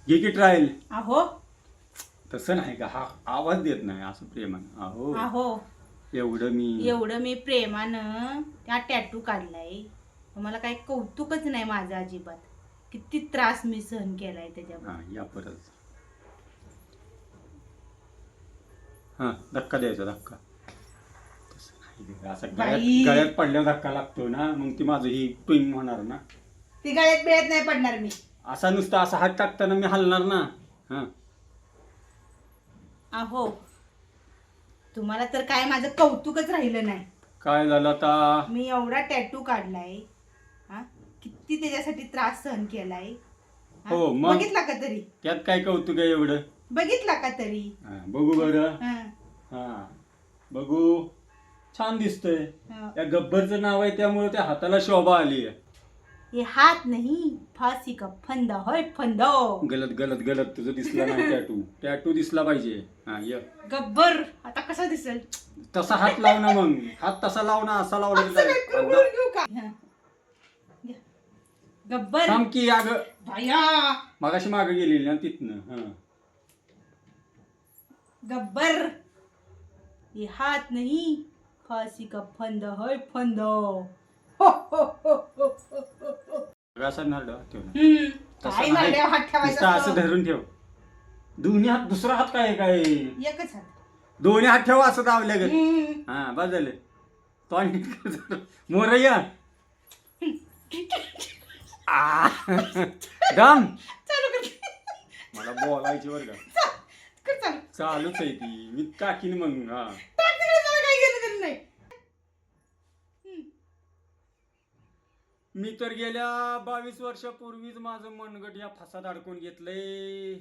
घे की ट्रायल. अहो तसं नाही का, हा आवाज देत नाही असं प्रेमानं. अहो अहो एवढं मी प्रेमानं त्या टॅटू काढलाय. मला काही कौतुकच नाही माझं अजिबात. किती त्रास मी सहन केलाय त्याच्यावर. हा या परत. हा धक्का द्यायचा धक्का. तसं नाही रे, असं बाई. गळ्यात पडल्यावर धक्का लागतो ना, मग ती माझं ही ट्विंग होणार ना. ती गळ्यात बिळ्यात नाही पडणार मी. असा नुसता असा हात टाकताना मी हलणार ना. हा अहो तुम्हाला तर काय माझं कौतुकच राहिलं नाही. काय झालं आता. मी एवढा टॅटू काढलाय. हा किती त्याच्यासाठी त्रास सहन केलाय. हा? हो, मग? बघितला का तरी? त्यात काय कौतुक आहे एवढं. बघितला का तरी? हा, बघू बरं. हा. हा बघू. छान दिसतंय. हा. या गब्बरचं नाव आहे त्यामुळे त्या हाताला शोभा आली आहे. ये हात नहीं फांसी का फंदा होय फंदो. गलत गलत गलत तुझं दिसला नाही टॅटू. टॅटू दिसला पाहिजे. हा ये. गब्बर आता कसा दिसेल? तसा हात लाव ना मग. हात तसा लाव ना, असा लावला असं काय कुरकुर घेऊ का? हा. घ्या. गब्बर थांब की अग. भया मगाशी मागे गेलेली ना तिथनं. हा गब्बर ये हात नहीं फांसी का फंदा होय फंदो. हो, हो, हो, हो, हो, हो. असं नरडं ठेव ना. काय तसं नाही. नारड्यावर हात नुसतं ठेवायचा असं असतो? धरून ठेव. दोन्ही हात, दुसरा हात काय आहे काय. एकच हात. दोन्ही हात ठेव असं दावल्या ग. हम्म. हा बस झालं. तो आणि मोरయ్या. दम. चालू कर. मला बोलायची बरं का. कर चालू. चालूच आहे ती. मी टाकीन मग. हा टाक तिकडे, मला काही घेणं देणं नाही. मी तर गेल्या 22 वर्षापूर्वीच माझं मनगट या फासात अडकून घेतलंय.